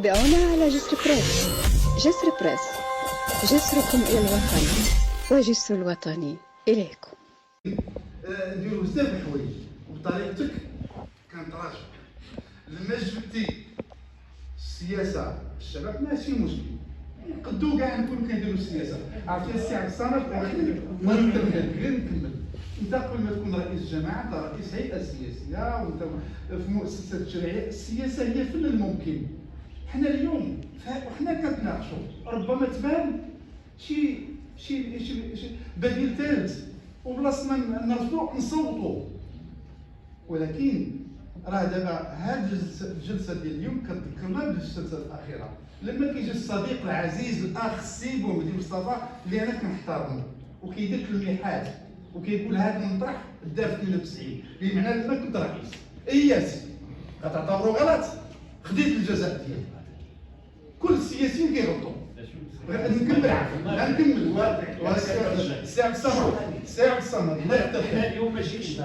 تابعونا على جسر بريس. جسر بريس، جسركم إلى الوطن وجسر الوطني إليكم. نديرو بزاف د الحوايج وبطريقتك كنتراجع لما جبتي السياسه الشباب ماشي مشكل نقدو كاع نكونو كنديرو السياسه. عرفتي السي عبد الصمد ما نكمل انت قبل ما تكون رئيس جماعه انت رئيس هيئه سياسيه وانت في مؤسسه تشريعيه. السياسه هي فن الممكن. حنا اليوم وحنا كنتناقشوا ربما تبان شي بديل ثالث وبلاصه ما نرفضوا نصوتوا، ولكن راه دابا هذه الجلسه ديال اليوم كتذكرنا بالجلسه الاخيره لما كيجي الصديق العزيز الاخ السي بومدين مصطفى اللي انا كنحترمه وكيدير تلميحات وكيقول هذا المطرح دار في 92 بمعنى لما كنت رئيس اياسي كتعتبروا غلط خديت الجزاء ديالي. كل السياسيين كيغلطوا. نكمل نكمل السي عبد الصمد الله يحفظك. اليوم ما جيتش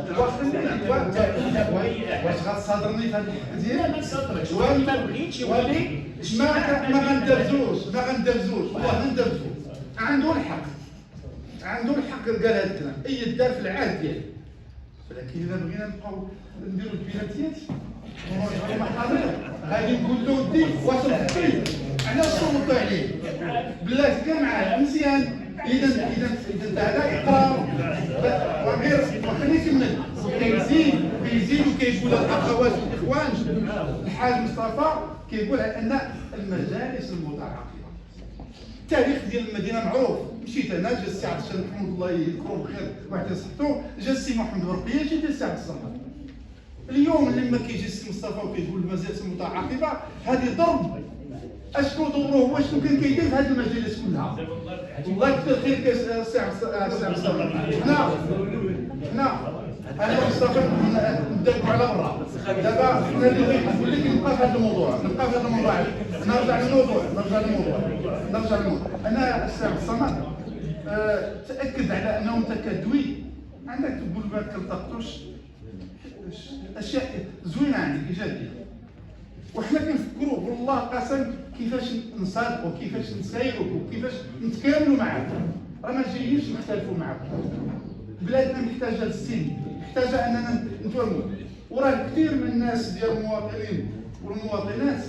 واش غتصادرني في هذه الحكايه؟ لا ما تصدركش ما بغيتش ولكن ما غندبزوش والله غندبزو. عنده الحق قال هذا الكلام اي دار في العهد ديالو، ولكن اذا بغينا نبقاو نديرو البيراتيات غادي نقول له ودي واش رفضتي علاش صوتوا عليه بلاتي كاع معاه مزيان. اذا انت هذا اقرار وغير وخليه يكمل كيزيد وكيقول الاخوات والاخوان. الحاج مصطفى كيقول على ان المجالس المتعاقبه التاريخ ديال المدينه معروف. مشيت انا جا السي عبد الشام محمود الله يذكره بخير واحد يصحتو، جا السي محمد ورقيه، جا السي عبد الصمد. اليوم لما كيجي السي مصطفى وكيقول المجالس المتعاقبه هذه ضرب. اشنو دوره هو شنو كان كيدير في هذه المجالس كلها؟ الله يكثر خيرك السي عبد الصمد. حنا انا مصطفى ندافعوا على برا. دابا حنا اللي نقول لك نبقى في هذا الموضوع نرجع للموضوع. انا السي عبد الصمد تاكد على انه انت كدوي عندك تقول ما تلتقطوش اشياء زوينه عندك ايجابيه، وحنا كنفكروا والله قسم كيفاش نصادقوا كيفاش نسايروا كيفاش نتكاملوا معاكم. راه ما جايينش نختلفوا معاكم. بلادنا محتاجه للسلم، محتاجه اننا نتفاهموا. وراه كثير من الناس ديال المواطنين والمواطنات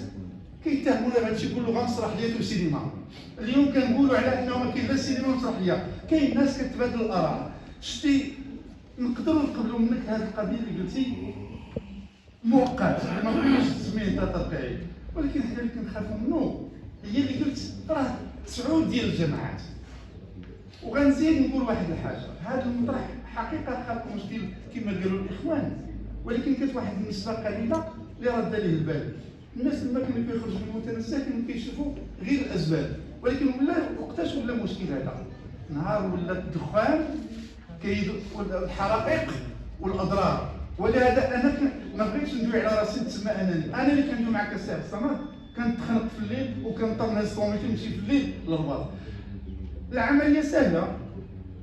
كيتهمونا بهذا الشيء كله غير مسرحيات وسينما. اليوم كنقولوا على انه ما كاين لا سينما ومسرحيه، كاين ناس كتبادل الاراء. شتي نقدروا نقبلوا منك هذه القضيه اللي قلتي مؤقت ما بغيناش تسميه انت ترقيعي، ولكن حنا اللي كنخافوا منه هي اللي قلت راه 9 ديال الجماعات. وغنزيد نقول واحد الحاجه، هذا المطرح حقيقه خلق مشكل كما قالوا الاخوان، ولكن كانت واحد النسبه قليله اللي رد عليه البال. الناس لما كانوا كيخرجوا من المتنزه كانوا كيشوفوا غير الاسباب، ولكن وقتاش ولا مشكل هذا؟ نهار ولا الدخان الحرائق والاضرار. ولهذا انا ما بغيتش ندوي على راسي نتسمى انا اللي كندوي معك السي عبد الصمد كنتخنق في الليل وكنطر نهز الطوموبيل نمشي في الليل للرباط. العمليه سهله،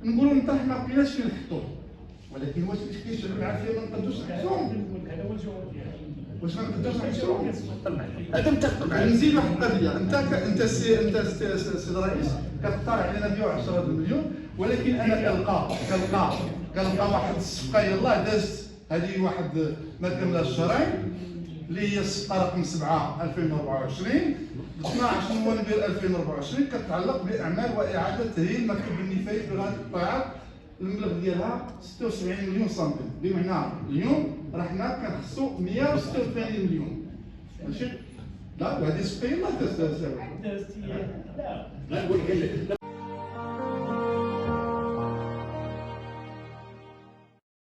نقولوا نطرح ما بقيناش فين نحطوه، ولكن واش كاين العافيه ما نقدروش نحطوهم؟ واش ما نقدروش نحطوهم؟ هذا متفق. نزيد واحد القضيه، انت السي الرئيس كتقترح علينا 110 مليون، ولكن انا كنلقى واحد الصفقه يلاه دازت هذه واحد ما كملها الشهرين اللي هي الصفقه رقم 7 2024 12 نوفمبر 2024 كتتعلق باعمال واعاده تاهيل مكتب النفايات بغايه القطاعات. المبلغ ديالها 76 مليون سنتيم، بمعنى اليوم راه حنا كنخصو 186 مليون. ماشي لا وهذه الصفقه يلاه دازت. لا